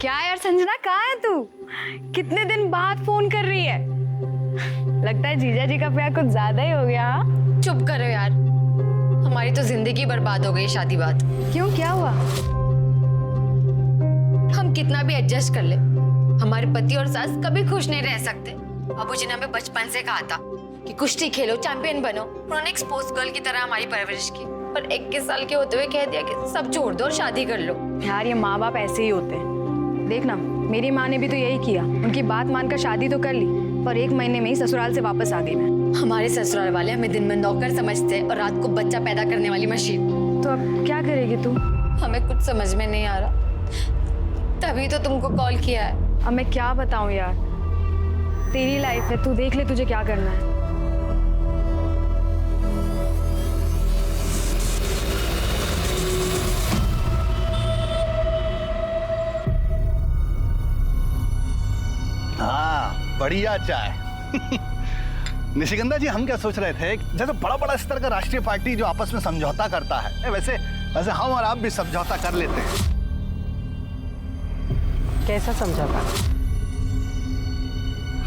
क्या यार संजना, कहाँ है तू? कितने दिन बाद फोन कर रही है। लगता है जीजा जी का प्यार कुछ ज्यादा ही हो गया। चुप करो यार, हमारी तो जिंदगी बर्बाद हो गई शादी बाद। क्यों, क्या हुआ? हम कितना भी एडजस्ट कर ले, हमारे पति और सास कभी खुश नहीं रह सकते। बाबूजी ने हमें बचपन से कहा था कि कुश्ती खेलो, चैंपियन बनो। उन्होंने एक स्पोर्ट्स गर्ल की तरह हमारी परवरिश की, पर 21 साल के होते हुए कह दिया कि सब छोड़ दो और शादी कर लो। यार ये माँ बाप ऐसे ही होते हैं। देखना, मेरी माँ ने भी तो यही किया। उनकी बात मानकर शादी तो कर ली, पर 1 महीने में ही ससुराल से वापस आ गई मैं। हमारे ससुराल वाले हमें दिन में नौकर समझते और रात को बच्चा पैदा करने वाली मशीन। तो अब क्या करेगी तू? हमें कुछ समझ में नहीं आ रहा, तभी तो तुमको कॉल किया है। अब मैं क्या बताऊं यार, तेरी लाइफ है, तू देख ले तुझे क्या करना है। हाँ, बढ़िया चाय। निशिगंधा जी, हम क्या सोच रहे थे, जैसे बड़ा बड़ा स्तर का राष्ट्रीय पार्टी जो आपस में समझौता करता है, वैसे वैसे हम और आप भी समझौता कर लेते हैं। कैसा समझौता?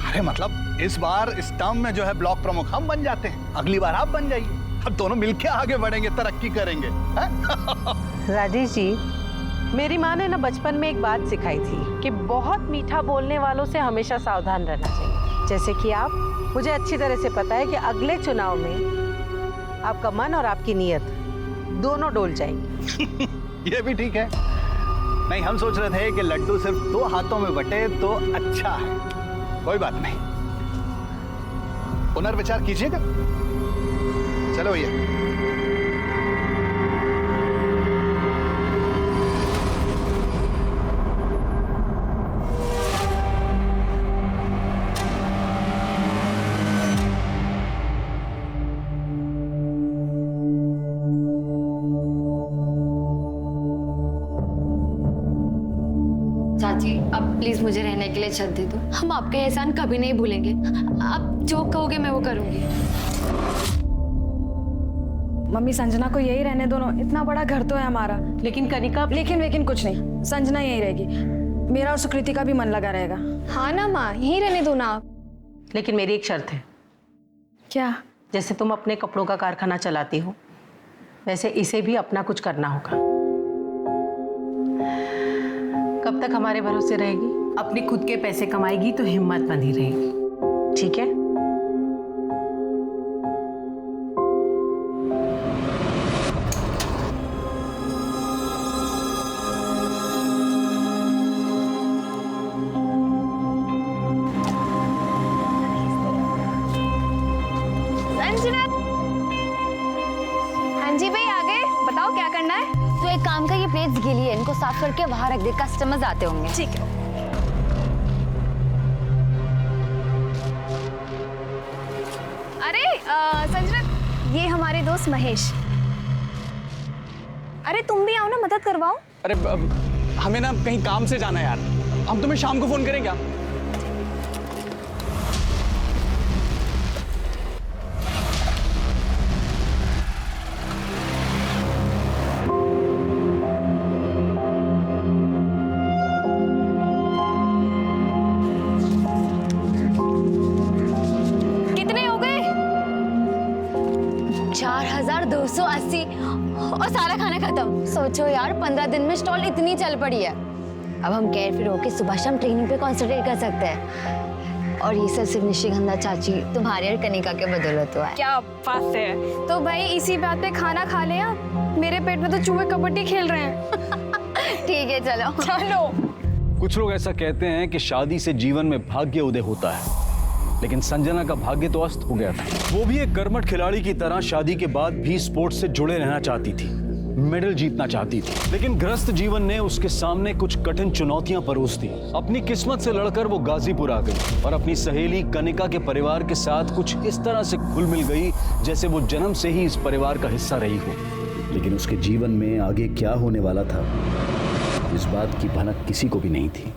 अरे मतलब इस बार इस टर्म में जो है ब्लॉक प्रमुख हम बन जाते हैं, अगली बार आप बन जाइए। हम दोनों मिलके आगे बढ़ेंगे, तरक्की करेंगे। राजेश जी, मेरी माँ ने ना बचपन में एक बात सिखाई थी कि बहुत मीठा बोलने वालों से हमेशा सावधान रहना चाहिए। जैसे कि आप, मुझे अच्छी तरह से पता है कि अगले चुनाव में आपका मन और आपकी नीयत दोनों डोल जाएंगे। ये भी ठीक है। नहीं, हम सोच रहे थे कि लड्डू सिर्फ 2 हाथों में बटे तो अच्छा है। कोई बात नहीं, पुनर्विचार कीजिएगा। चलो भैया। चाची, अब प्लीज मुझे रहने के लिए छत दे दो। हम आपका एहसान कभी नहीं भूलेंगे। आप जो कहोगे मैं वो करूंगी। मम्मी, संजना को यही रहने दो ना, इतना बड़ा घर तो है हमारा। लेकिन कनिका, लेकिन कुछ नहीं, संजना यही रहेगी। मेरा और सुकृति का भी मन लगा रहेगा। हाँ ना माँ, यही रहने दो ना आप। लेकिन मेरी एक शर्त है। क्या? जैसे तुम अपने कपड़ों का कारखाना चलाती हो, वैसे इसे भी अपना कुछ करना होगा। कब तक हमारे भरोसे रहेगी? अपने खुद के पैसे कमाएगी तो हिम्मत बंधी रहेगी, ठीक है? संजना! हाँ जी भाई, आ गए। बताओ क्या करना है? तो एक काम का, ये प्लेट्स गीली है, इनको साफ करके बाहर रख दे, कस्टमर्स आते होंगे। ठीक है। अरे संजना, ये हमारे दोस्त महेश। अरे तुम भी आओ ना, मदद करवाओ। अरे हमें ना कहीं काम से जाना है यार, हम तुम्हें शाम को फोन करें क्या? कितने हो गए? 4280 और सारा खाना खत्म। सोचो यार, 15 दिन में स्टॉल इतनी चल पड़ी है। अब हम केयर फ्री होकर सुबह शाम ट्रेनिंग पे कॉन्सेंट्रेट कर सकते हैं। और ये सब सिर्फ निशिगंधा चाची, तुम्हारी और कनिका के बदौलत हुआ है। क्या बात है। तो भाई इसी बात पे खाना खा ले। मेरे पेट में तो चूहे कबड्डी खेल रहे हैं। ठीक है, चलो चलो। कुछ लोग ऐसा कहते हैं कि शादी से जीवन में भाग्य उदय होता है, लेकिन संजना का भाग्य तो अस्त हो गया था। वो भी एक कर्मठ खिलाड़ी की तरह शादी के बाद भी स्पोर्ट्स से जुड़े रहना चाहती थी, मेडल जीतना चाहती थी। लेकिन ग्रस्त जीवन ने उसके सामने कुछ कठिन चुनौतियां परोस दी। अपनी किस्मत से लड़कर वो गाजीपुर आ गई और अपनी सहेली कनिका के परिवार के साथ कुछ इस तरह से घुल मिल गई जैसे वो जन्म से ही इस परिवार का हिस्सा रही हो। लेकिन उसके जीवन में आगे क्या होने वाला था, इस बात की भनक किसी को भी नहीं थी।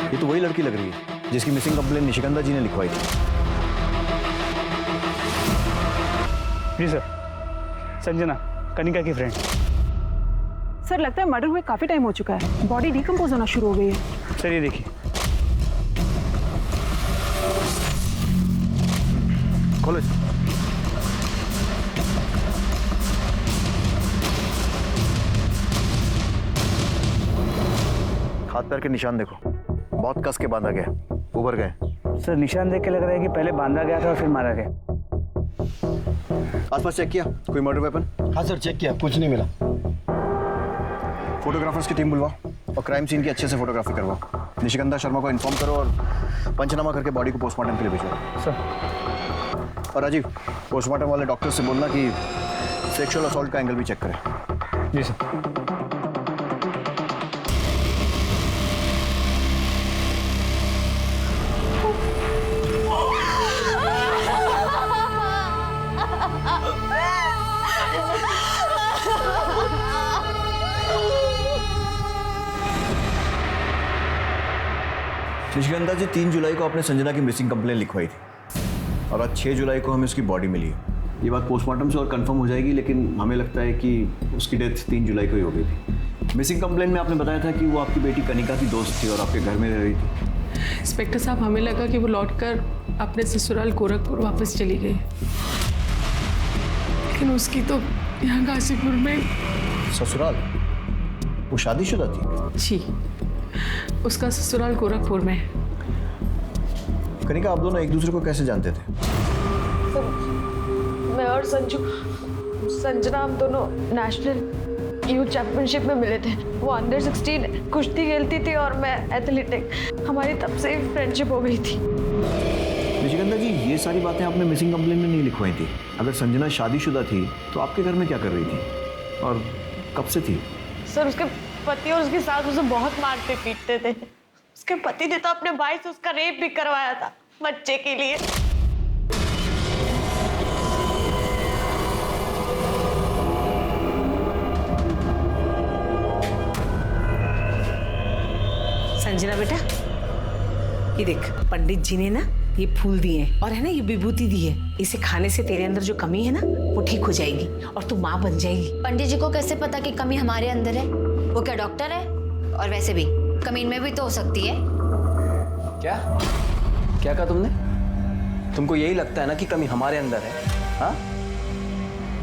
ये तो वही लड़की लग रही है जिसकी मिसिंग कंप्लेंट निशिकांता जी ने लिखवाई थी। जी सर, संजना, कनिका की फ्रेंड। सर लगता है मर्डर हुए काफी टाइम हो चुका है, बॉडी डिकम्पोज होना शुरू हो गई है। सर ये देखिए, खोलो इसको। हाथ पैर के निशान देखो, बहुत कस के बांधा गया, उभर गए। सर निशान देख के लग रहा है कि पहले बांधा गया था और फिर मारा गया। आसपास चेक किया, कोई मर्डर वेपन? हाँ सर, चेक किया, कुछ नहीं मिला। फोटोग्राफर्स की टीम बुलवाओ और क्राइम सीन की अच्छे से फोटोग्राफी करवाओ। निशिकांता शर्मा को इन्फॉर्म करो और पंचनामा करके बॉडी को पोस्टमार्टम के लिए भेजो। सर। और राजीव, पोस्टमार्टम वाले डॉक्टर से बोलना कि सेक्सुअल असॉल्ट का एंगल भी चेक करें। जी सर। निशिकांता जी 3 जुलाई को आपने संजना की मिसिंग कंप्लेंट लिखवाई थी और आज 6 जुलाई को हमें उसकी बॉडी मिली है। ये बात पोस्टमार्टम से और कंफर्म हो जाएगी, लेकिन हमें लगता है कि उसकी डेथ 3 जुलाई को ही हो गई थी। मिसिंग कंप्लेंट में आपने बताया था कि वो आपकी बेटी कनिका की दोस्त थी और आपके घर में रह रही थी। इंस्पेक्टर साहब, हमें लगा कि वो लौटकर अपने ससुराल गोरखपुर वापस चली गई, लेकिन उसकी तो यहाँ गाजीपुर में। ससुराल? वो शादीशुदा थी? जी, उसका ससुराल गोरखपुर में है। कनिका, आप दोनों एक दूसरे को कैसे जानते थे? मैं और संजना हम दोनों नेशनल यूथ चैंपियनशिप में मिले थे। वो अंडर 16 कुश्ती खेलती थी और मैं एथलेटिक। हमारी तब से फ्रेंडशिप हो गई थी। निशिकांता जी, ये सारी बातें आपने मिसिंग कंप्लेंट में नहीं लिखवाई थी। अगर संजना शादीशुदा थी तो आपके घर में क्या कर रही थी और कब से थी? सर, उसके पति और उसकी सास उसे बहुत मारते पीटते थे। उसके पति ने तो अपने भाई से उसका रेप भी करवाया था बच्चे के लिए। संजना बेटा, ये देख, पंडित जी ने ना ये फूल दिए हैं और है ना ये विभूति दी है। इसे खाने से तेरे अंदर जो कमी है ना वो ठीक हो जाएगी और तू माँ बन जाएगी। पंडित जी को कैसे पता कि कमी हमारे अंदर है? वो क्या डॉक्टर है? और वैसे भी कमी इनमें भी तो हो सकती है। क्या क्या कहा तुमने? तुमको यही लगता है ना कि कमी हमारे अंदर है? हाँ,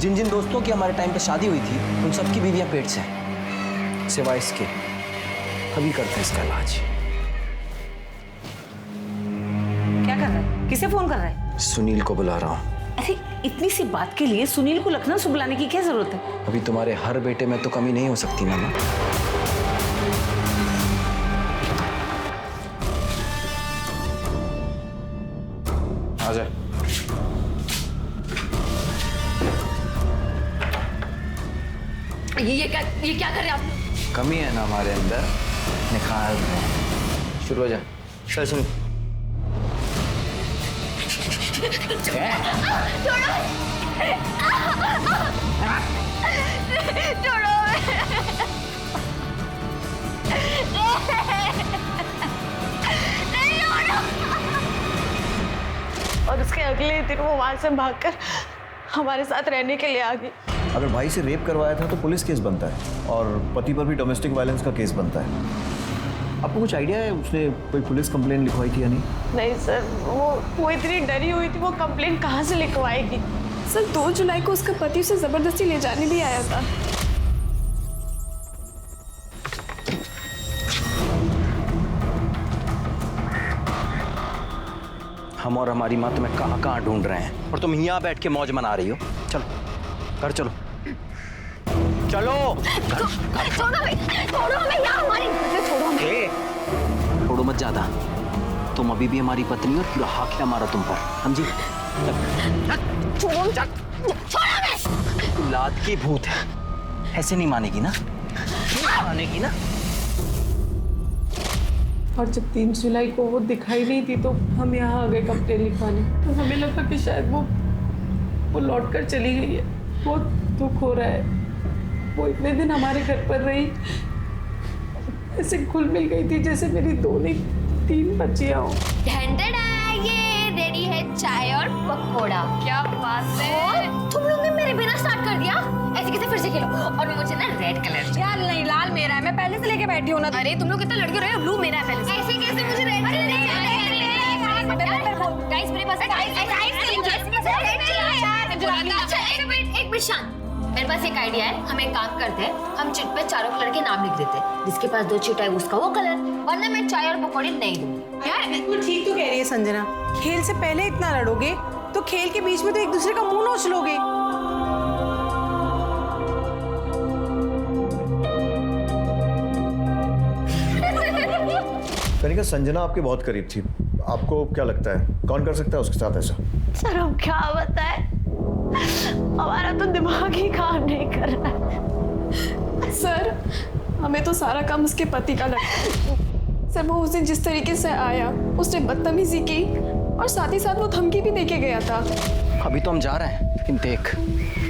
जिन जिन दोस्तों की हमारे टाइम पे शादी हुई थी उन सबकी बीवियां पेट से हैं, सिवाय इसके। अभी करते हैं इसका इलाज। क्या कर रहा है? किसे फोन कर रहा है? सुनील को बुला रहा हूँ। अरे इतनी सी बात के लिए सुनील को लखनऊ से बुलाने की क्या जरूरत है? अभी तुम्हारे हर बेटे में तो कमी नहीं हो सकती ना माँ। आजा। ये क्या कर रहे हैं आप? कमी है ना हमारे अंदर, निकाल रहे हैं। शुरू हो जा। चल सुन। और उसके अगले दिन वो वहां से भागकर हमारे साथ रहने के लिए आ गई। अगर भाई से रेप करवाया था तो पुलिस केस बनता है और पति पर भी डोमेस्टिक वायलेंस का केस बनता है। आपको कुछ आइडिया है उसने कोई पुलिस कंप्लेंट लिखवाई थी या नहीं? नहीं सर, वो इतनी डरी हुई थी, वो कंप्लेंट कहाँ से लिखवाएगी? सर 2 जुलाई को उसका पति उसे जबरदस्ती ले जाने भी आया था। हम और हमारी माँ तुम्हें कहाँ कहाँ ढूंढ रहे हैं और तुम यहाँ बैठ के मौज मना रही हो। चलो घर चलो, चलो। छोड़ो हमें यार, हमारी छोड़ो हमें। छोड़ो मत ज्यादा, तुम अभी भी हमारी पत्नी और पूरा हक है हमारा तुम पर, समझी? छोड़ो हमें। लात की भूत है, ऐसे नहीं मानेगी ना? नहीं मानेगी ना? और जब 3 जुलाई को वो दिखाई नहीं थी तो हम यहाँ आ गए कंप्लेंट लिखवाने। तो हमें लगा कि शायद वो लौट कर चली गई है। बहुत दुख हो रहा है। वो इतने दिन हमारे घर पर रही, ऐसे घुल मिल गई थी जैसे मेरी 2 नहीं 3 बच्चियां हो। ये रेडी है चाय और पकोड़ा। क्या बात है, तुम लोग ने मेरे बिना स्टार्ट कर दिया। ऐसे कैसे फिर से खेलो, और मुझे ना रेड कलर। यार नहीं, लाल मेरा है, मैं पहले से लेके बैठी हूँ ना। अरे तुम लोग कितने लड़के रहे हो, ब्लू मेरा है पहले से। ऐसे कैसे मुझे रेड कलर? गाइस मेरे पास एक मिनट शांत, मेरे पास एक आइडिया है। हम एक काम करते हैं, हम चिट पे चारों कलर के नाम लिख देते हैं, जिसके पास 2 चिट है उसका वो कलर, वरना मैं चाय और पकौड़े नहीं दूंगी। यार बिल्कुल ठीक तो कह रही है संजना। खेल से पहले इतना लड़ोगे तो खेल के बीच में तो एक दूसरे का मुंह नोच लोगे। कनिका, संजना आपके बहुत करीब थी, आपको क्या लगता है कौन कर सकता है उसके साथ ऐसा? सर हम क्या बताएं, हमारा तो दिमाग ही काम नहीं कर रहा है। सर हमें तो सारा काम उसके पति का लगता है। सर वो उस दिन जिस तरीके से आया, उसने बदतमीजी की और साथ ही साथ वो धमकी भी देके गया था। अभी तो हम जा रहे हैं, लेकिन देख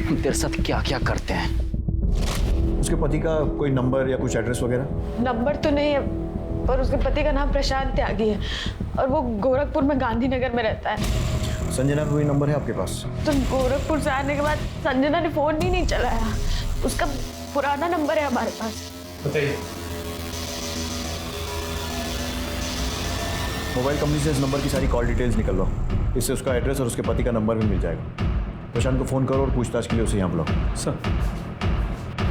हम तेरे साथ क्या क्या करते हैं। उसके पति का कोई नंबर या कुछ एड्रेस वगैरह? नंबर तो नहीं है, पर उसके पति का नाम प्रशांत त्यागी है और वो गोरखपुर में गांधीनगर में रहता है। संजना का कोई नंबर है आपके पास? तो गोरखपुर से आने के बाद संजना ने फोन ही नहीं चलाया, उसका पुराना नंबर है हमारे पास। बताइए। मोबाइल कंपनी से इस नंबर की सारी कॉल डिटेल्स निकलवाओ, इससे उसका एड्रेस और उसके पति का नंबर भी मिल जाएगा। प्रशांत को फ़ोन करो और पूछताछ के लिए उसे यहाँ बुलाओ। सर।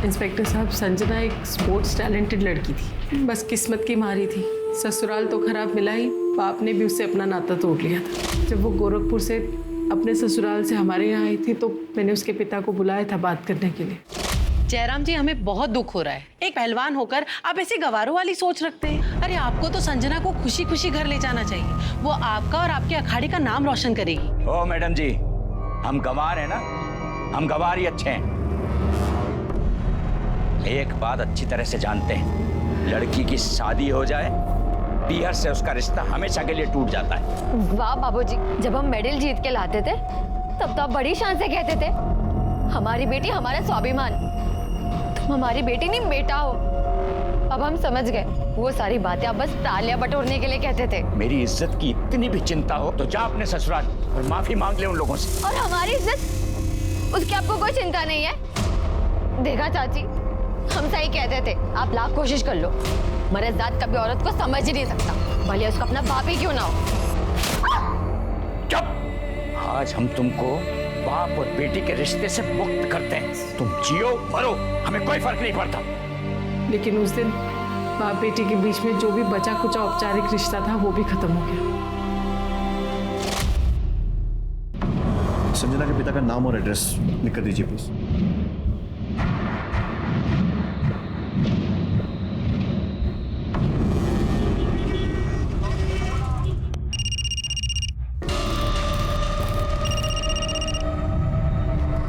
इंस्पेक्टर साहब, संजना एक स्पोर्ट्स टैलेंटेड लड़की थी, बस किस्मत की मारी थी। ससुराल तो खराब मिला ही, बाप ने भी उससे अपना नाता तोड़ लिया था। जब वो गोरखपुर से अपने ससुराल से हमारे यहाँ आई थी तो मैंने उसके पिता को बुलाया था बात करने के लिए। जयराम जी, हमें बहुत दुख हो रहा है। एक पहलवान होकर आप ऐसी गवारों वाली सोच रखते हैं। अरे आपको तो संजना को खुशी खुशी घर ले जाना चाहिए, वो आपका और आपके अखाड़े का नाम रोशन करेगी। ओ मैडम जी, हम गंवार हैं ना, हम गंवार ही अच्छे हैं। एक बात अच्छी तरह से जानते हैं, लड़की की शादी हो जाए, पीहर से उसका रिश्ता हमेशा के लिए टूट जाता है। वाह बाबूजी, जब हम मेडल जीत के लाते थे तब तो आप बड़ी शान से कहते थे हमारी बेटी हमारा स्वाभिमान, तुम हमारी बेटी नहीं बेटा हो। अब हम समझ गए, वो सारी बातें आप बस तालियां बटोरने के लिए कहते थे। मेरी इज्जत की इतनी भी चिंता हो तो जा अपने ससुराल और माफी मांग ले उन लोगों से। और हमारी इज्जत, उसकी आपको कोई चिंता नहीं है। देखा चाची, हम सही कहते थे, आप लाख कोशिश कर लो, मर्द जात कभी औरत को समझ ही नहीं सकता, भले उसका अपना बाप ही क्यों ना हो। चुप! आज हम तुमको बाप और बेटी के रिश्ते से मुक्त करते हैं। तुम जियो मरो, हमें कोई फर्क नहीं पड़ता। लेकिन उस दिन बाप बेटी के बीच में जो भी बचा कुचा औपचारिक रिश्ता था वो भी खत्म हो गया। संजना के पिता का नाम और एड्रेस लिख कर दीजिए प्लीज।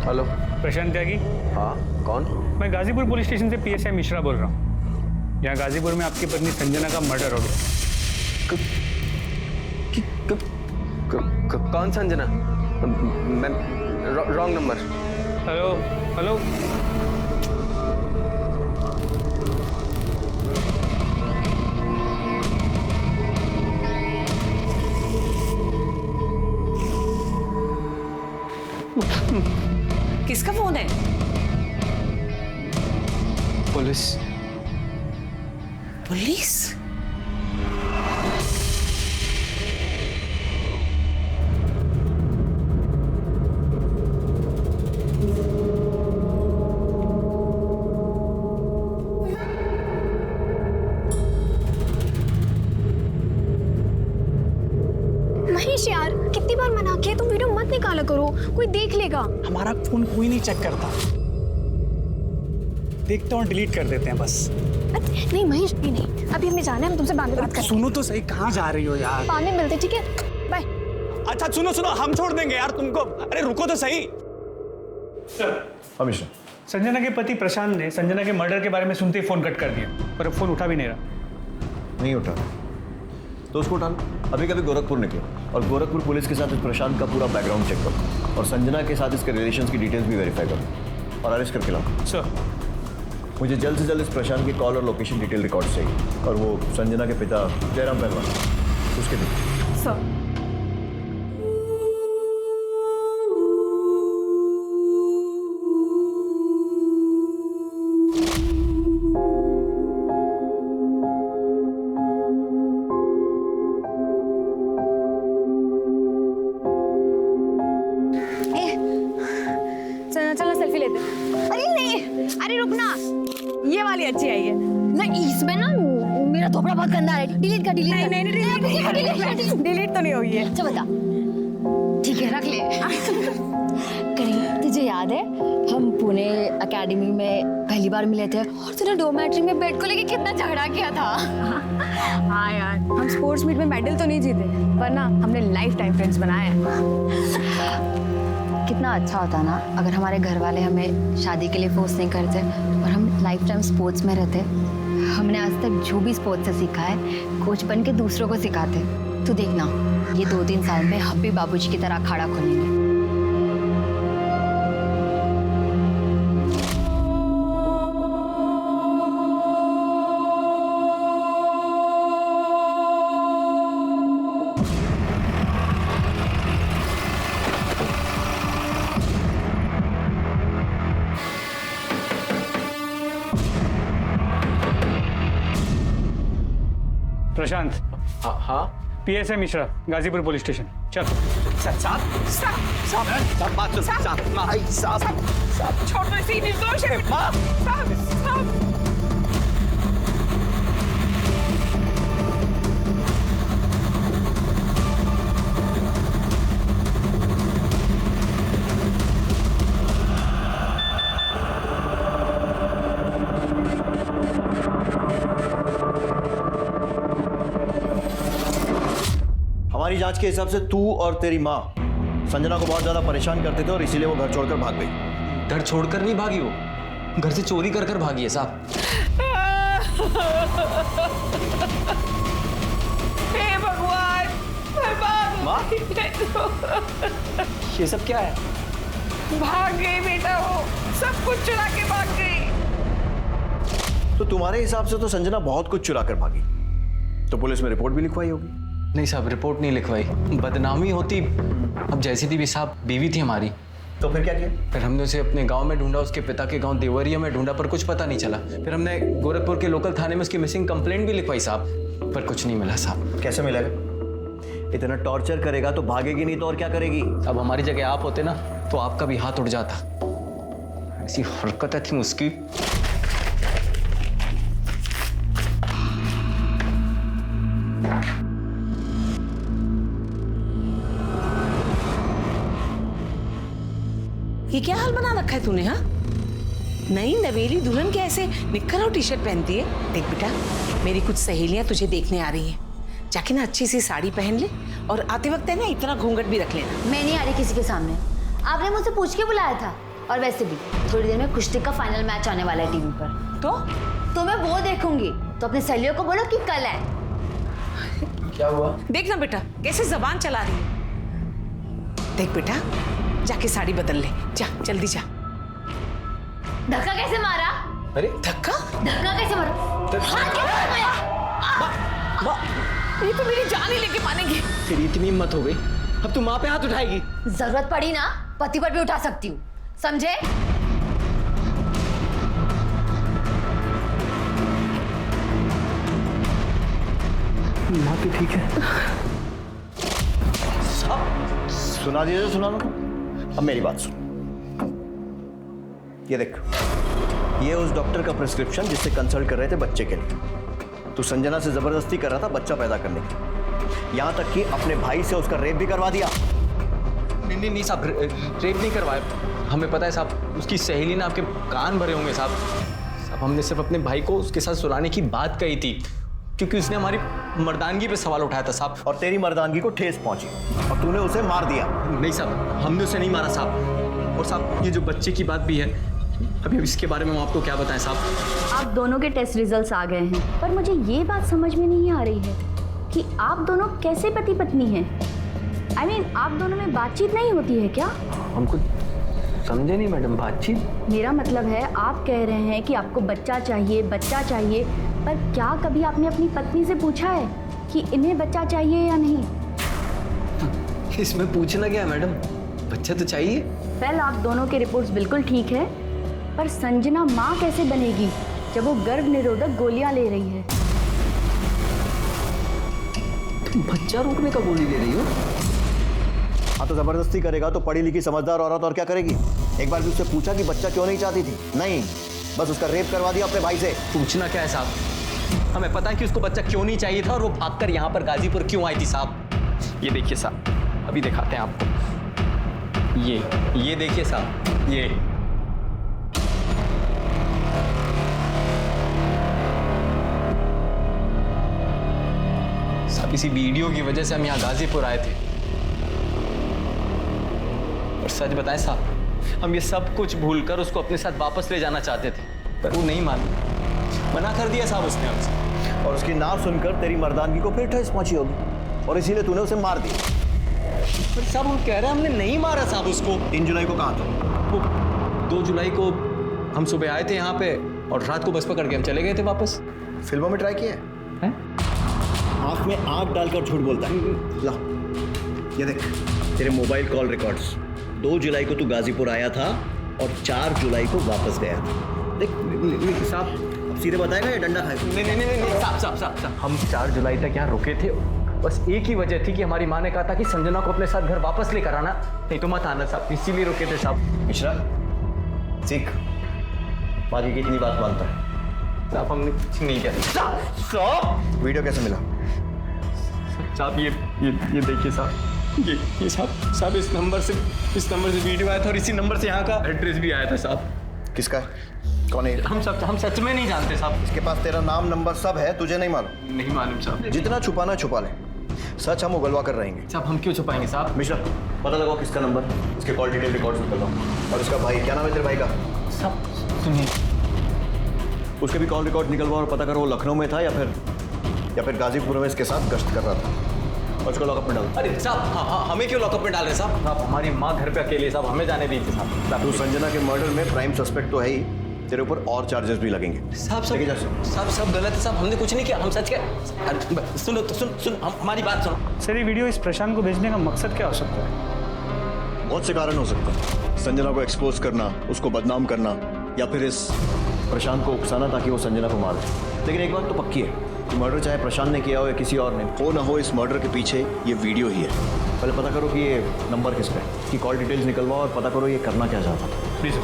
हेलो, प्रशांत त्यागी। हाँ कौन? मैं गाजीपुर पुलिस स्टेशन से पीएसआई मिश्रा बोल रहा हूँ। यहाँ गाजीपुर में आपकी पत्नी संजना का मर्डर हो गया। कौन संजना? मैं रॉन्ग नंबर। हेलो हेलो, किसका फोन है? पुलिस। पुलिस? महेश यार, कितनी बार मना किया, तुम वीडियो मत निकाला करो, कोई देख लेगा। हमारा फोन कोई नहीं चेक करता, देखते हैं और डिलीट कर देते हैं बस। नहीं महेश, भी नहीं, अभी हमें जाना है, हम तुमसे बाद में बात करते हैं। सुनो तो सही, कहाँ जा रही हो यार? बाद में मिलते, ठीक है, बाय। अच्छा सुनो सुनो, हम छोड़ देंगे यार तुमको। अरे रुको तो सही। हमेशा संजना के पति प्रशांत ने संजना के मर्डर के बारे में सुनते ही फोन कट कर दिया, पर अब फोन उठा भी नहीं रहा। नहीं उठा तो उसको उठा लो। अभी कभी गोरखपुर निकलो और गोरखपुर पुलिस के साथ इस प्रशांत का पूरा बैकग्राउंड चेक करो और संजना के साथ इसके रिलेशंस की डिटेल्स भी वेरीफाई करो और अरेस्ट करके लाओ। सर, मुझे जल्द से जल्द इस प्रशांत की कॉल और लोकेशन डिटेल रिकॉर्ड चाहिए और वो संजना के पिता जयराम पहलवान उसके भी। सर चलो सेल्फी लेते हैं। अरे नहीं, अरे रुकना। ये वाली अच्छी आई है। नहीं, इसमें ना मेरा थोपड़ा बहुत गंदा है। डिलीट कर, डिलीट कर। नहीं डिलीट तो नहीं होगी है। अच्छा बता। ठीक है, रख ले। करीब तुझे याद है हम पुणे एकेडमी में पहली बार मिले थे और तूने डोमेट्री में बेड को लेके कितना झगड़ा किया था? हाँ यार, हम स्पोर्ट्स मीट में मेडल तो नहीं जीते पर ना हमने लाइफ टाइम फ्रेंड्स बनाए हैं। कितना अच्छा होता ना अगर हमारे घर वाले हमें शादी के लिए फोर्स नहीं करते और हम लाइफ टाइम स्पोर्ट्स में रहते। हमने आज तक जो भी स्पोर्ट्स से सीखा है कोच बन के दूसरों को सिखाते। तू देखना, ये 2-3 साल में हम भी बाबूजी की तरह अखाड़ा खोलेंगे। प्रशांत। हाँ PSI Mishra, Ghazipur police station. चल। छोड़ो इसे, निर्दोष है। साहब हमारी जांच के हिसाब से तू और तेरी माँ संजना को बहुत ज्यादा परेशान करते थे और इसीलिए वो घर छोड़कर भाग गई। घर छोड़कर नहीं भागी, वो घर से चोरी कर भागी है साहब। हे भगवान, बर्बाद। ये सब क्या है? भाग गई बेटा, वो सब कुछ चुरा के भाग गई। तो तुम्हारे हिसाब से तो संजना बहुत कुछ चुरा कर भागी, तो पुलिस में रिपोर्ट भी लिखवाई होगी। नहीं साहब, रिपोर्ट नहीं लिखवाई, बदनामी होती। अब जैसी थी भी साहब, बीवी थी हमारी। तो फिर क्या किया? फिर हमने उसे अपने गांव में ढूंढा, उसके पिता के गांव देवरिया में ढूंढा, पर कुछ पता नहीं चला। फिर हमने गोरखपुर के लोकल थाने में उसकी मिसिंग कंप्लेंट भी लिखवाई साहब, पर कुछ नहीं मिला साहब। कैसे मिलेगा? इतना टॉर्चर करेगा तो भागेगी नहीं तो और क्या करेगी? अब हमारी जगह आप होते ना तो आपका भी हाथ उड़ जाता। ऐसी हरकतें थी उसकी। ये क्या हाल बना रखा है तूने? हाँ, नई नवेली दुल्हन के ऐसे निक्कर और टी शर्ट पहनती है। देख बेटा, मेरी कुछ सहेलियां तुझे देखने आ रही हैं, जाके ना अच्छी सी साड़ी पहन ले और आते वक्त है ना इतना घूंघट भी रख लेना। मैं नहीं आ रही किसी के सामने, आपने मुझसे पूछ के बुलाया था। और वैसे भी थोड़ी देर में कुश्ती का फाइनल मैच आने वाला है टीवी पर, तो मैं वो देखूंगी। तो अपने सहेलियों को बोलो कि कल है। क्या हुआ? देखना बेटा कैसे जबान चला रही है। देख बेटा, जाके साड़ी बदल ले, जा जल्दी जा। धक्का कैसे मारा? अरे धक्का कैसे मारा? हाथ कैसे मारा? ये तो मेरी जान ही लेके मानेंगे। तेरी इतनी हिम्मत हो गई, अब तू माँ पे हाथ उठाएगी? जरूरत पड़ी ना पति पर भी उठा सकती हूँ, समझे? माँ तो ठीक है। सुना दीजिए, सुना लो। अब मेरी बात सुन। ये देख, ये उस डॉक्टर का प्रिस्क्रिप्शन जिससे कंसल्ट कर रहे थे बच्चे के लिए। तू संजना से जबरदस्ती कर रहा था बच्चा पैदा करने की, यहां तक कि अपने भाई से उसका रेप भी करवा दिया। नहीं साहब, रेप नहीं करवाया। हमें पता है साहब, उसकी सहेली ने आपके कान भरे होंगे साहब। हमने सिर्फ अपने भाई को उसके साथ सुलाने की बात कही थी, क्योंकि उसने हमारी मर्दानगी पे सवाल उठाया था साहब। और तेरी मर्दानगी को ठेस पहुंची और तूने उसे मार दिया। नहीं साहब, हमने उसे नहीं मारा साहब। और साहब, ये जो बच्चे की बात भी है, अभी इसके बारे में हम आपको क्या बताएं साहब? आप दोनों के टेस्ट रिजल्ट्स आ गए हैं, पर मुझे ये बात समझ में नहीं आ रही है कि आप दोनों कैसे पति पत्नी हैं। I mean, आप दोनों में बातचीत नहीं होती है क्या? हमको समझे नहीं मैडम, बातचीत? मेरा मतलब है, आप कह रहे हैं कि आपको बच्चा चाहिए, पर क्या कभी आपने अपनी पत्नी से पूछा है कि इन्हें बच्चा चाहिए या नहीं। इसमें पूछना क्या है मैडम, बच्चा तो चाहिए। वेल, आप दोनों की रिपोर्ट्स बिल्कुल ठीक है, पर संजना माँ कैसे बनेगी जब वो गर्भ निरोधक गोलियां ले रही है। तुम बच्चा रोकने का गोली ले रही हो? हाँ तो जबरदस्ती करेगा तो पढ़ी लिखी समझदार औरत और क्या करेगी? एक बार भी उससे पूछा कि बच्चा क्यों नहीं चाहती थी? नहीं, बस उसका रेप करवा दिया अपने भाई से। पूछना क्या है साहब, हमें पता है कि उसको बच्चा क्यों नहीं चाहिए था और वो भागकर यहाँ पर गाजीपुर क्यों आई थी साहब। ये देखिए साहब, अभी दिखाते हैं आपको। ये देखिए साहब, ये साहब इसी वीडियो की वजह से हम यहाँ गाजीपुर आए थे। और सच बताएं साहब, हम ये सब कुछ भूलकर उसको अपने साथ वापस ले जाना चाहते थे, पर वो नहीं मानी, मना कर दिया साहब उसने हमसे। और उसकी ना सुनकर तेरी मर्दानगी को फिर ठेस पहुंची होगी और इसीलिए तूने उसे मार दिया। पर साहब हम कह रहे हैं हमने नहीं मारा साहब उसको। 3 जुलाई को कहाँ था? वो 2 जुलाई को हम सुबह आए थे यहाँ पे और रात को बस पकड़ के हम चले गए थे वापस। फिल्मों में ट्राई किया है? आँख में आँख डालकर झूठ बोलता है। ला, ये देख तेरे मोबाइल कॉल रिकॉर्ड्स। 2 जुलाई को तू गाजीपुर आया था और 4 जुलाई को वापस गया था। देख साहब अब सीधे बताएगा या डंडा खाएगा? नहीं साहब हम 4 जुलाई तक यहाँ रुके थे, बस एक ही वजह थी कि हमारी माँ ने कहा था कि संजना को अपने साथ घर वापस लेकर आना, नहीं तो मत आना साहब, इसीलिए रुके थे साहब। मिश्रा सीख, बाकी की इतनी बात मानता है। साहब हमने कुछ नहीं किया। साहब वीडियो कैसे मिला? साहब ये देखिए साहब, ये साहब इस नंबर से वीडियो आया था और इसी नंबर से यहाँ का एड्रेस भी आया था साहब। किसका है? कौन है? हम सच में नहीं जानते साहब। इसके पास तेरा नाम नंबर सब है, तुझे नहीं मालूम? नहीं मालूम साहब। जितना छुपाना छुपा ले, सच हम उगलवा कर रहेंगे। साहब हम क्यों छुपाएंगे साहब? मिश्रा पता लगाओ किसका नंबर, इसके कॉल डिटेल रिकॉर्ड्स निकलवाओ। और उसका भाई, क्या नाम है तेरे भाई का? साहब सुनिए, उसके भी कॉल रिकॉर्ड निकलवाओ और पता करो वो लखनऊ में था या फिर गाजीपुर में इसके साथ गश्त कर रहा था। और उसको लॉकअप में डालो। अरे साहब हाँ, हमें क्यों लॉकअप में डाल रहे साहब? साहब हमारी माँ घर पे अकेले, साहब हमें जाने दीजिए साहब। तू संजना के मर्डर में प्राइम सस्पेक्ट तो है ही, तेरे ऊपर और चार्जेस भी लगेंगे। साहब सब गलत है साहब, हमने कुछ नहीं किया, हम सच कह। सुनो तो सुन हमारी बात सुनो। सर ये वीडियो इस प्रशांत को भेजने का मकसद क्या हो सकता है? बहुत से कारण हो सकते हैं। संजना को एक्सपोज करना, उसको बदनाम करना, या फिर इस प्रशांत को उकसाना ताकि वो संजना को मार दे। लेकिन एक बात तो पक्की है कि मर्डर चाहे प्रशांत ने किया हो या किसी और ने, हो ना हो इस मर्डर के पीछे ये वीडियो ही है। पहले पता करो कि ये नंबर किसका है, इसकी कॉल डिटेल्स निकलवाओ और पता करो ये करना क्या चाहता था। प्लीज।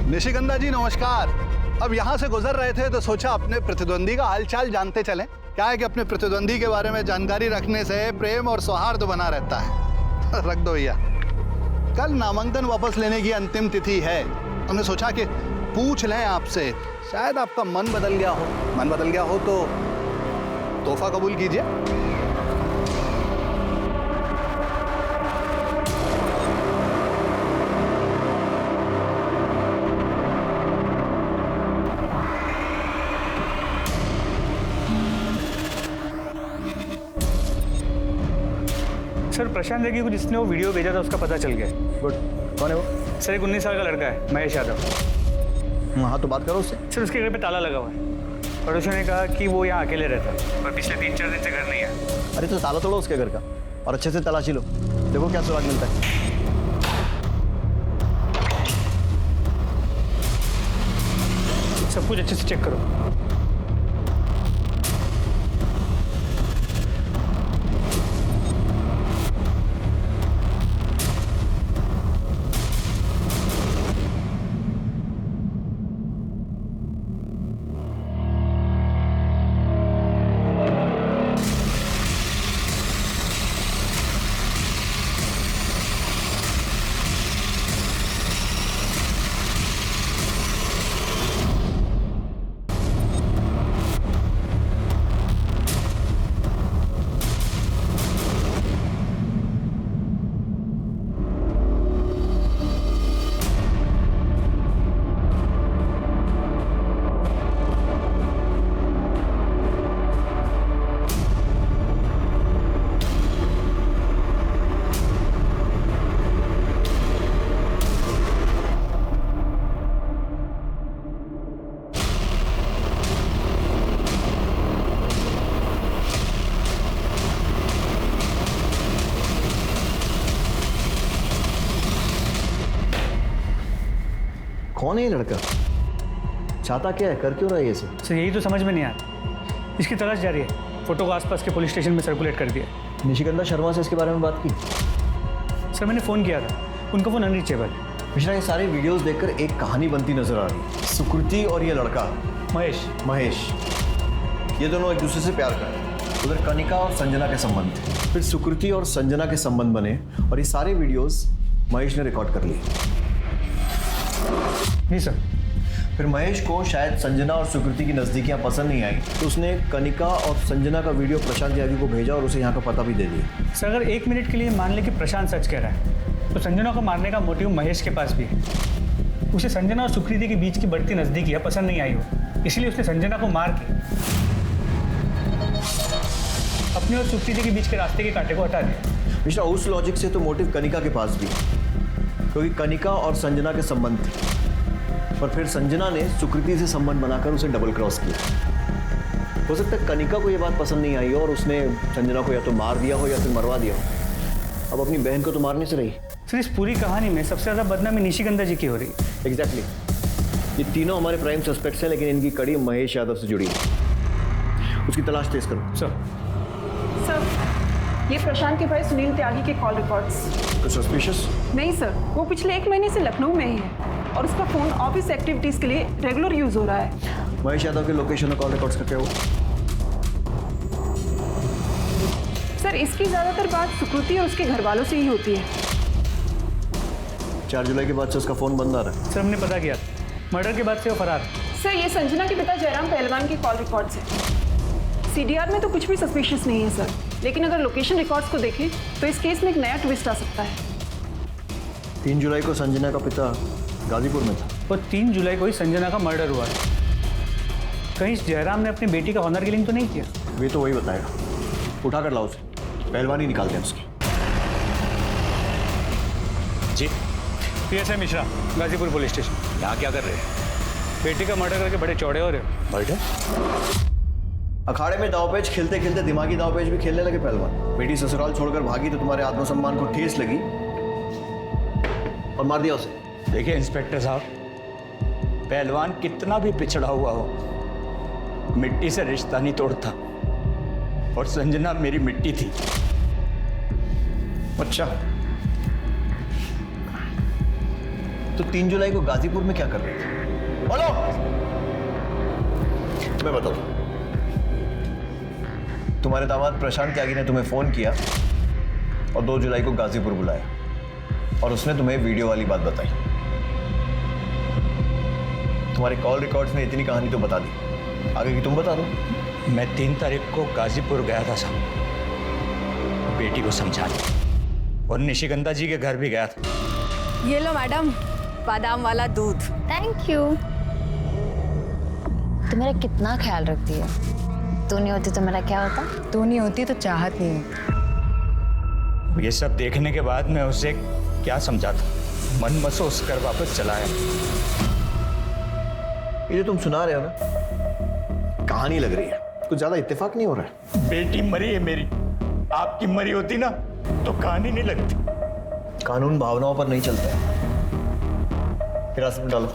निशिगंधा जी नमस्कार। अब यहाँ से गुजर रहे थे तो सोचा अपने प्रतिद्वंदी का हालचाल जानते चलें। क्या है कि अपने प्रतिद्वंदी के बारे में जानकारी रखने से प्रेम और सौहार्द बना रहता है। रख दो भैया, कल नामांकन वापस लेने की अंतिम तिथि है। हमने सोचा कि पूछ लें आपसे, शायद आपका मन बदल गया हो। मन बदल गया हो तो तोहफा कबूल कीजिए। सर प्रशांत देखिए कुछ जिसने वो वीडियो भेजा था उसका पता चल गया। गुड। कौन है वो? सर एक 19 साल का लड़का है, महेश यादव। हाँ तो बात करो उससे। सर उसके घर पे ताला लगा हुआ है। पड़ोसियों ने कहा कि वो यहाँ अकेले रहता है पर पिछले 3-4 दिन से घर नहीं आया। अरे तो ताला तोड़ो उसके घर का और अच्छे से तलाशी लो, देखो क्या सुराग मिलता है। सब कुछ अच्छे से चेक करो। कौन है ये लड़का? चाहता क्या है, कर क्यों रहा है ये सब? सर यही तो समझ में नहीं आ रहा। इसकी तलाश जारी है। फोटो को आसपास के पुलिस स्टेशन में सर्कुलेट कर दिया। निशिगंधा शर्मा से इसके बारे में बात की? सर मैंने फ़ोन किया था, उनका फ़ोन अनरीचेबल है। मिश्रा, ये सारे वीडियोस देखकर एक कहानी बनती नजर आ रही है। सुकृति और ये लड़का महेश, ये दोनों एक दूसरे से प्यार करते हैं। उधर कनिका और संजना के संबंध थे, फिर सुकृति और संजना के संबंध बने और ये सारे वीडियोस महेश ने रिकॉर्ड कर लिए। नहीं सर। फिर महेश को शायद संजना और सुकृति की नज़दीकियां पसंद नहीं आई, तो उसने कनिका और संजना का वीडियो प्रशांत त्यागी को भेजा और उसे यहाँ का पता भी दे दिया। सर अगर 1 मिनट के लिए मान ले कि प्रशांत सच कह रहा है, तो संजना को मारने का मोटिव महेश के पास भी है। उसे संजना और सुकृति के बीच की बढ़ती नज़दीकियां पसंद नहीं आई हो, इसलिए उसने संजना को मार के अपने और सुकृति के बीच के रास्ते के कांटे को हटा दिया। मिश्रा, उस लॉजिक से तो मोटिव कनिका के पास भी है, क्योंकि कनिका और संजना के संबंध थे, पर फिर संजना ने सुकृति से संबंध बनाकर उसे डबल क्रॉस किया। हो सकता है कनिका को यह बात पसंद नहीं आई हो और उसने संजना को या तो मार दिया हो या फिर मरवा दिया हो। अब अपनी बहन को तो मारने से रही। सर इस पूरी कहानी में सबसे ज़्यादा बदनामी निशिगंधा जी की हो रही है। एग्जैक्टली। ये तीनों हमारे प्राइम सस्पेक्ट्स हैं, लेकिन इनकी कड़ी महेश यादव से जुड़ी है। उसकी तलाश तेज करो। सर, ये प्रशांत के भाई सुनील त्यागी के कॉल रिकॉर्ड्स। कुछ सस्पिशियस? नहीं सर, वो पिछले 1 महीने से लखनऊ में ही है और उसका फोन ऑफिस एक्टिविटीज के लिए रेगुलर यूज हो रहा है। महेश यादव के लोकेशन और कॉल रिकॉर्ड्स का क्या हुआ? सर इसकी ज्यादातर बात सुकृति और उसके घर वालों से ही होती है। 4 जुलाई के बाद से उसका फोन बंद आ रहा है। सर हमने पता किया, मर्डर के बाद से वो फरार है। सर ये संजना के पिता जयराम पहलवान के कॉल रिकॉर्ड्स हैं। सीडीआर में तो कुछ भी सस्पिशियस नहीं है सर, लेकिन अगर लोकेशन रिकॉर्ड्स को देखें तो इस केस में एक नया ट्विस्ट आ सकता है। 3 जुलाई को संजना का पिता गाजीपुर में था और 3 जुलाई को ही संजना का मर्डर हुआ है। कहीं जयराम ने अपनी बेटी का ऑनर किलिंग तो नहीं किया? वे तो वही बताएगा। उठा कर लाओ उसे, पहलवान ही निकालते हैं उसकी। जी PSI Mishra, Ghazipur police station. यहाँ क्या कर रहे हैं? बेटी का मर्डर करके बड़े चौड़े हो रहे हो। मर्डर? अखाड़े में दावपेच खेलते खेलते दिमागी दावपेच भी खेलने लगे पहलवान। बेटी ससुराल छोड़कर भागी तो तुम्हारे आत्मसम्मान को ठेस लगी और मार दिया उसे। देखिए इंस्पेक्टर साहब, पहलवान कितना भी पिछड़ा हुआ हो, मिट्टी से रिश्ता नहीं तोड़ता, और संजना मेरी मिट्टी थी। अच्छा, तो 3 जुलाई को गाजीपुर में क्या कर रहे थे? बोलो, मैं बताता हूं। तुम्हारे दामाद प्रशांत त्यागी ने तुम्हें फोन किया और 2 जुलाई को गाजीपुर बुलाया और उसने तुम्हें वीडियो वाली बात बताई। तुम्हारे कॉल रिकॉर्ड्स ने इतनी कहानी तो बता दी, आगे की तुम बता दो। मैं 3 तारीख को गाजीपुर गया था साहब, बेटी को समझाने, और निशिगंधा जी के घर भी गया था। ये लो मैडम, बादाम वाला दूध। Thank you. तू मेरा कितना ख्याल रखती है। तू नहीं होती तो मेरा क्या होता? तू नहीं होती तो चाहत नहीं होती। ये सब देखने के बाद मैं उसे क्या समझाता, मन महसूस कर वापस चला आया। ये जो तुम सुना रहे हो ना, कहानी लग रही है, कुछ ज्यादा इत्तेफाक नहीं हो रहा है। बेटी मरी है मेरी, आपकी मरी होती ना तो कहानी नहीं लगती। कानून भावनाओं पर नहीं चलता है। हिरासत में डालो।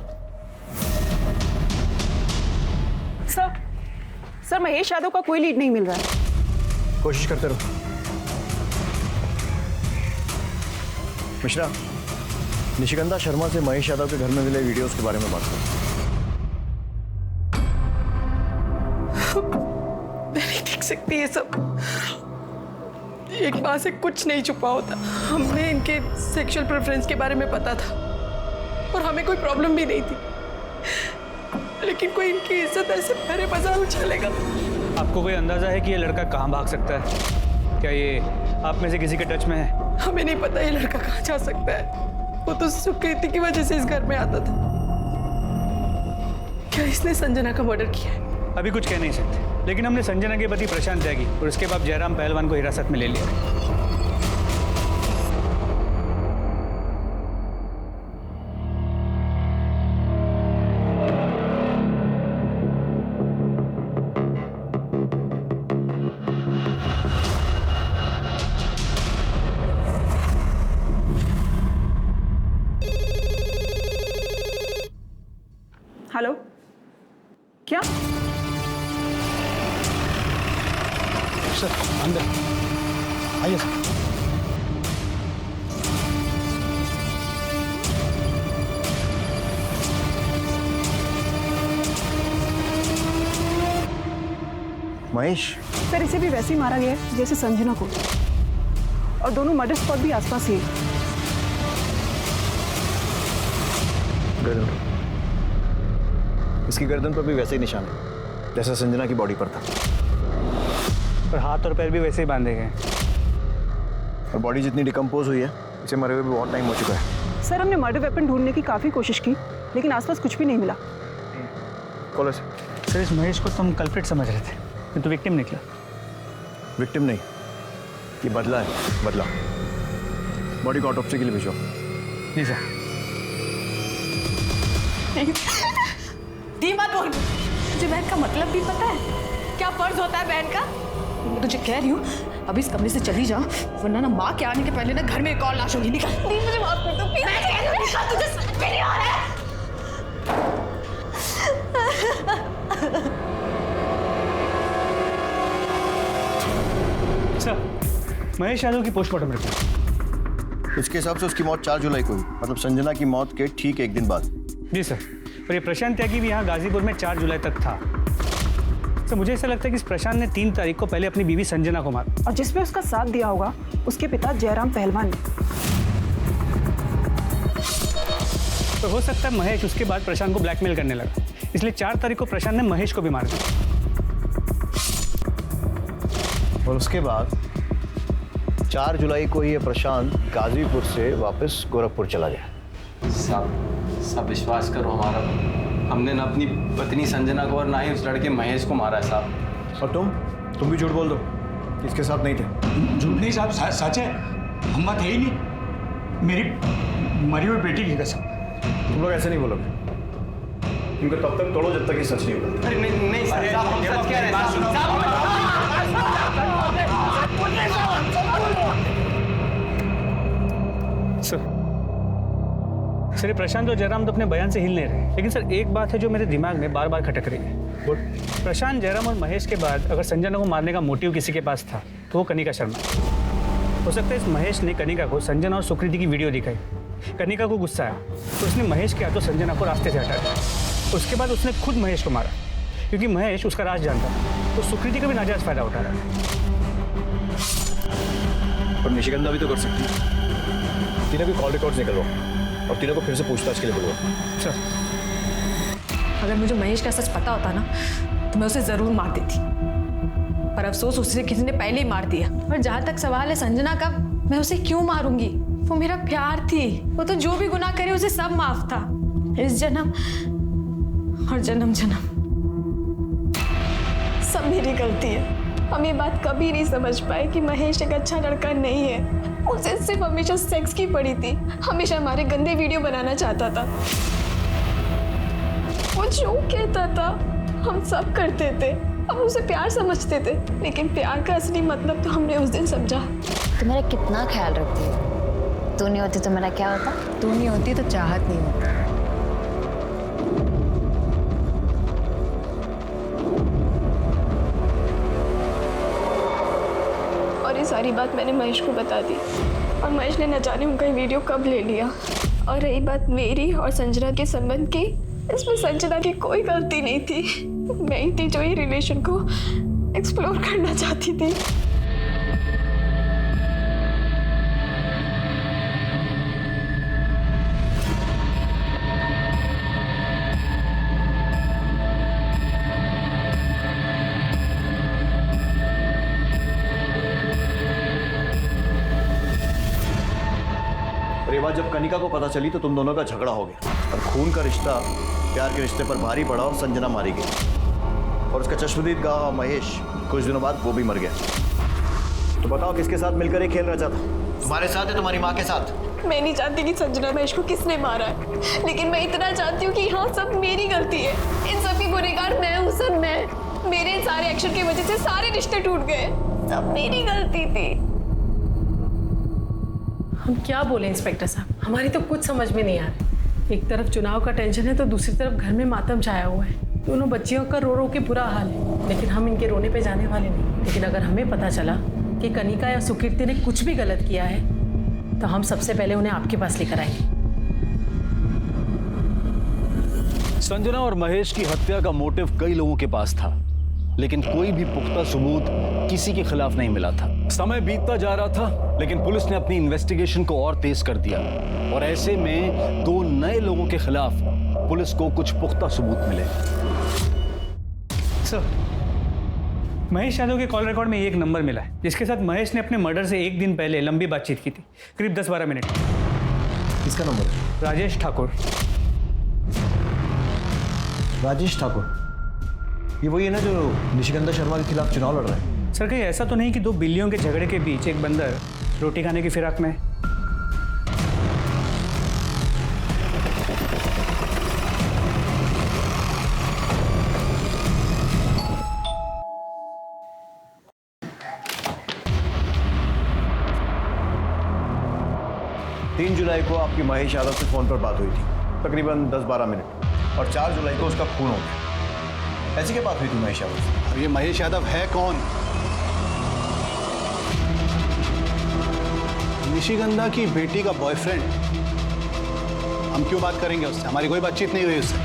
सर महेश यादव का कोई लीड नहीं मिल रहा है। कोशिश करते रहो। मिश्रा, निशिगंधा शर्मा से महेश यादव के घर में मिले वीडियोस के बारे में बात करो। मैं नहीं देख सकती ये सब। एक माँ से कुछ नहीं छुपा होता। हमें इनके सेक्सुअल प्रेफरेंस के बारे में पता था और हमें कोई प्रॉब्लम भी नहीं थी, लेकिन कोई इनकी इज्जत ऐसे भरे बाजार उछालेगा। आपको कोई अंदाजा है कि ये लड़का कहाँ भाग सकता है? क्या ये आप में से किसी के टच में है? हमें नहीं पता ये लड़का कहाँ जा सकता है। वो तो सुकृति की वजह से इस घर में आता था। क्या इसने संजना का मर्डर किया है? अभी कुछ कह नहीं सकते, लेकिन हमने संजना के पति प्रशांत त्यागी और उसके बाद जयराम पहलवान को हिरासत में ले लिया। आइए सर। महेश, सर इसे भी वैसे ही मारा गया है जैसे संजना को, और दोनों मर्डर स्पॉट भी आसपास ही है। गर्दन, इसकी गर्दन पर भी वैसे ही निशान है जैसा संजना की बॉडी पर था, और हाथ और पैर भी वैसे ही बांधे गए। और बॉडी जितनी डिकम्पोज हुई है, इसे मरे हुए भी बहुत टाइम हो चुका है। सर हमने मर्डर वेपन ढूंढने की काफ़ी कोशिश की, लेकिन आसपास कुछ भी नहीं मिला। कॉल से। सर इस महेश को तुम कल्प्रिट समझ रहे थे, किंतु विक्टिम निकला। विक्टिम नहीं, ये बदला है, बदला। बॉडी को ऑटोप्सी के लिए भेजो। जी सर। दी मत बोल, तुझे बहन का मतलब भी पता है? क्या फर्ज होता है बहन का? मैं तुझे कह रही हूँ अभी इस कमरे से चली जा, वरना ना माँ के आने के पहले ना घर में एक और लाश होगी। निकल। दी मुझे माफ कर दो प्लीज। मैं कह रही हूँ तुझे समझ में नहीं आ रहा है। सर महेश यादव की पोस्टमार्टम रिपोर्ट। इसके हिसाब से उसकी मौत 4 जुलाई को हुई, मतलब संजना की मौत के ठीक एक दिन बाद। जी सर। और ये प्रशांत त्यागी भी यहाँ गाजीपुर में 4 जुलाई तक था। सर मुझे ऐसा लगता है कि इस प्रशांत ने 3 तारीख को पहले अपनी बीवी संजना को मारा, और जिसमें उसका साथ दिया होगा उसके पिता जयराम पहलवान ने। तो हो सकता है महेश उसके बाद प्रशांत को ब्लैकमेल करने लगा, इसलिए 4 तारीख को प्रशांत ने महेश को भी मार दिया। और उसके बाद 4 जुलाई को ये प्रशांत गाजीपुर से वापस गोरखपुर चला गया। साहब विश्वास करो हमारा, हमने ना अपनी पत्नी संजना को और ना ही उस लड़के महेश को मारा है साहब। और तुम भी झूठ बोल दो, इसके साथ नहीं थे। झूठ नहीं साहब, सच है, हम थे ही नहीं। मेरी मरी हुई बेटी की कसम। तुम लोग ऐसे नहीं बोलोगे, उनको तब तक तोड़ो जब तक ये सच नहीं होगा। अरे नहीं साहब, हम सच कह रहे हैं। सर ये प्रशांत और जयराम तो अपने बयान से हिल नहीं रहे, लेकिन सर एक बात है जो मेरे दिमाग में बार बार खटक रही है। प्रशांत, जयराम और महेश के बाद अगर संजना को मारने का मोटिव किसी के पास था तो वो कनिका शर्मा। हो सकता है इस महेश ने कनिका को संजना और सुकृति की वीडियो दिखाई, कनिका को गुस्सा आया तो उसने महेश के हाथों संजना को रास्ते से हटा दिया। उसके बाद उसने खुद महेश को मारा, क्योंकि महेश उसका राज जानता था, तो सुकृति का भी नाजायज फायदा उठा रहा है। और निशिगंधा भी तो कर सकती है। तीनों की कॉल रिकॉर्ड्स निकलवाओ और तीनों को फिर से पूछताछ के लिए बुलवाओ। सर अगर मुझे महेश का सच पता होता ना तो मैं उसे जरूर मार देती, पर अफसोस उसे किसी ने पहले ही मार दिया। और जहाँ तक सवाल है संजना का, मैं उसे क्यों मारूंगी? वो मेरा प्यार थी, वो तो जो भी गुनाह करे उसे सब माफ था, इस जन्म और जन्म जन्म सब मेरी गलती है। हम ये बात कभी नहीं समझ पाए कि महेश एक अच्छा लड़का नहीं है। उसे सिर्फ हमेशा सेक्स की पड़ी थी, हमेशा हमारे गंदे वीडियो बनाना चाहता था। वो जो कहता था हम सब करते थे, हम उसे प्यार समझते थे, लेकिन प्यार का असली मतलब तो हमने उस दिन समझा। तू मेरा कितना ख्याल रखती है। तू नहीं होती तो मेरा क्या होता? तू नहीं होती तो चाहत नहीं होती। और ये सारी बात मैंने महेश को बता दी, और महेश ने न जाने उनका वीडियो कब ले लिया। और रही बात मेरी और संजना के संबंध की, इसमें संजना की कोई गलती नहीं थी। मैं ही थी जो ये रिलेशन को एक्सप्लोर करना चाहती थी। और ये बात जब कनिका को पता चली तो तुम दोनों का झगड़ा हो गया, और खून का रिश्ता प्यार के रिश्ते पर भारी पड़ा और संजना मारी गई। और उसका चश्मदीद गांव महेश कुछ दिनों बाद वो भी मर गया। तो बताओ किसके साथ मिलकर ये खेल रचा था? तुम्हारे साथ है, तुम्हारी माँ के साथ? मैं नहीं चाहती कि संजना महेश को किसने मारा है, लेकिन मैं इतना चाहती हूँ कि हाँ सब मेरी गलती है। इन सब की गुनहगार मैं हूँ, सब मैं। मेरे सारे एक्शन की वजह से सारे रिश्ते टूट गए, सब मेरी गलती थी। हम क्या बोले इंस्पेक्टर साहब, हमारी तो कुछ समझ में नहीं आ रहा। एक तरफ चुनाव का टेंशन है तो दूसरी तरफ घर में मातम छाया हुआ है। दोनों बच्चियों का रो रो के बुरा हाल है, लेकिन हम इनके रोने पे जाने वाले नहीं। लेकिन अगर हमें पता चला कि कनिका या सुकीर्ति ने कुछ भी गलत किया है तो हम सबसे पहले उन्हें आपके पास लेकर आएंगे। संजना और महेश की हत्या का मोटिव कई लोगों के पास था, लेकिन कोई भी पुख्ता सबूत किसी के खिलाफ नहीं मिला था। समय बीतता जा रहा था, लेकिन पुलिस ने अपनी इन्वेस्टिगेशन को और तेज कर दिया और ऐसे में 2 नए लोगों के खिलाफ पुलिस को कुछ पुख्ता सबूत मिले। सर, महेश यादव के कॉल रिकॉर्ड में एक नंबर मिला है जिसके साथ महेश ने अपने मर्डर से एक दिन पहले लंबी बातचीत की थी, करीब 10-12 मिनट। किसका नंबर है? राजेश ठाकुर। राजेश ठाकुर, ये वही है ना जो निशिगंधा शर्मा के खिलाफ चुनाव लड़ रहा है? सर, कहीं ऐसा तो नहीं कि 2 बिल्लियों के झगड़े के बीच एक बंदर रोटी खाने की फिराक में है? तीन जुलाई को आपकी महेश यादव से फोन पर बात हुई थी, तकरीबन 10-12 मिनट, और 4 जुलाई को उसका खून हो गया। ऐसी क्या बात हुई थी महेश यादव से? अब ये महेश यादव है कौन? निशिगंधा की बेटी का बॉयफ्रेंड। हम क्यों बात करेंगे उससे? हमारी कोई बातचीत नहीं हुई उससे।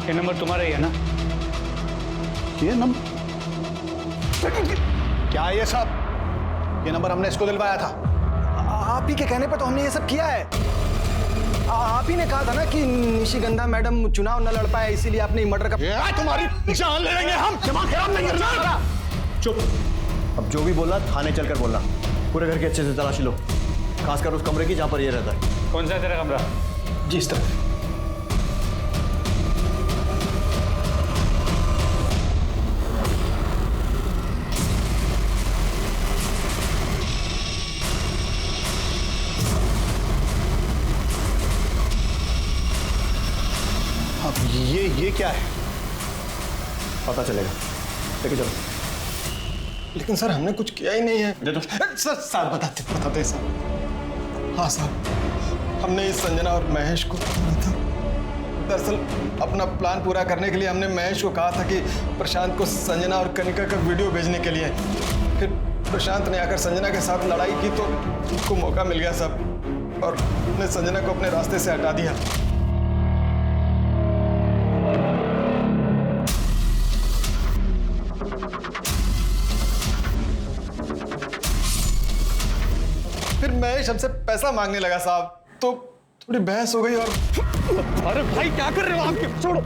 ये नंबर तुम्हारा ही है ना? ये नंबर? क्या ये सब? ये नंबर हमने इसको दिलवाया था। आप ही के कहने पर तो हमने ये सब किया है। आप ही ने कहा था ना कि निशिगंधा मैडम चुनाव न लड़ पाए, इसीलिए आपने मर्डर का। तुम्हारी जान ले लेंगे हम, दिमाग खराब नहीं करना। चुप। अब जो भी बोला थाने चलकर बोलना। पूरे घर की अच्छे से तलाशी लो, खासकर उस कमरे की जहां पर ये रहता है। कौन सा है तेरा कमरा? जी इस तरफ। अब ये क्या है? पता चलेगा, लेके चलो। लेकिन सर हमने कुछ किया ही नहीं है। दे दो। सर बताते सर। हाँ साहब, हमने इस संजना और महेश को मारा था। दरअसल अपना प्लान पूरा करने के लिए हमने महेश को कहा था कि प्रशांत को संजना और कनिका का वीडियो भेजने के लिए। फिर प्रशांत ने आकर संजना के साथ लड़ाई की तो उनको मौका मिल गया साहब, और उसने संजना को अपने रास्ते से हटा दिया। फिर महेश हमसे पैसा मांगने लगा साहब, तो थोड़ी बहस हो गई। और अरे भाई क्या कर रहे हो आप? छोड़ो।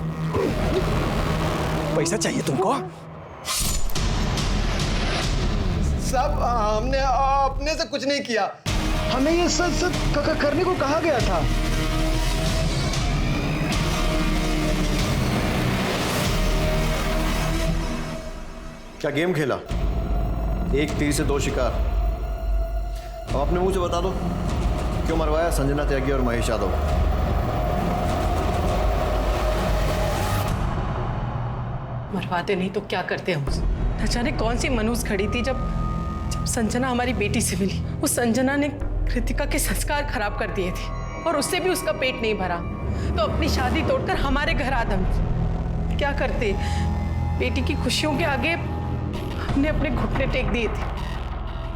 पैसा चाहिए तुमको? साहब हमने अपने से कुछ नहीं किया, हमें ये सब करने को कहा गया था। क्या गेम खेला? एक तीर से 2 शिकार। अब अपने मुंह से बता दो, क्यों मरवाया संजना त्यागी और महेश यादव? मरवाते नहीं तो क्या करते हम? न जाने कौन सी मनूस खड़ी थी जब संजना हमारी बेटी से मिली। उस संजना ने कृतिका के संस्कार खराब कर दिए थे और उससे भी उसका पेट नहीं भरा, तो अपनी शादी तोड़कर हमारे घर आदम। क्या करते? बेटी की खुशियों के आगे हमने अपने घुटने टेक दिए थे,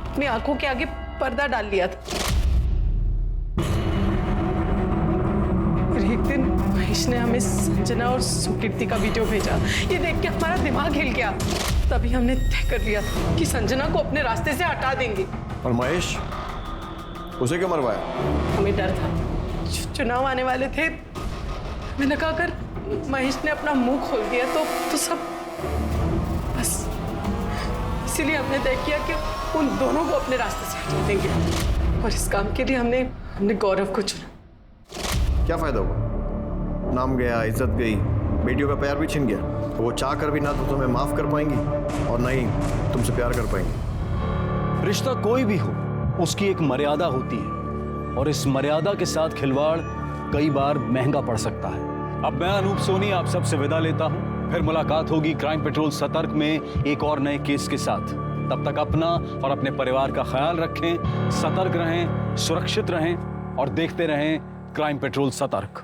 अपनी आंखों के आगे पर्दा डाल लिया था। फिर एक दिन महेश ने हमें संजना और सुकीर्ति का वीडियो भेजा। ये देख के हमारा दिमाग हिल गया। तभी हमने तय कर लिया था कि संजना को अपने रास्ते से हटा देंगे। और महेश, उसे क्यों मरवाया? हमें डर था, चुनाव आने वाले थे। मैंने कहा अगर महेश ने अपना मुंह खोल दिया तो सब बस। इसीलिए हमने तय किया कि उन दोनों को अपने रास्ते से हटा देंगे, और इस काम के लिए हमने गौरव को चुना। क्या फायदा हुआ? नाम गया, इज्जत गई, बेटियों का प्यार भी छिन गया। तो वो चाह कर भी ना तो तुम्हें माफ कर पाएंगी और ना ही तुमसे प्यार कर पाएंगी। रिश्ता कोई भी हो, उसकी एक मर्यादा होती है, और इस मर्यादा के साथ खिलवाड़ कई बार महंगा पड़ सकता है। अब मैं अनूप सोनी आप सबसे विदा लेता हूं। फिर मुलाकात होगी क्राइम पेट्रोल सतर्क में एक और नए केस के साथ। तब तक अपना और अपने परिवार का ख्याल रखें, सतर्क रहें, सुरक्षित रहें और देखते रहें क्राइम पेट्रोल सतर्क।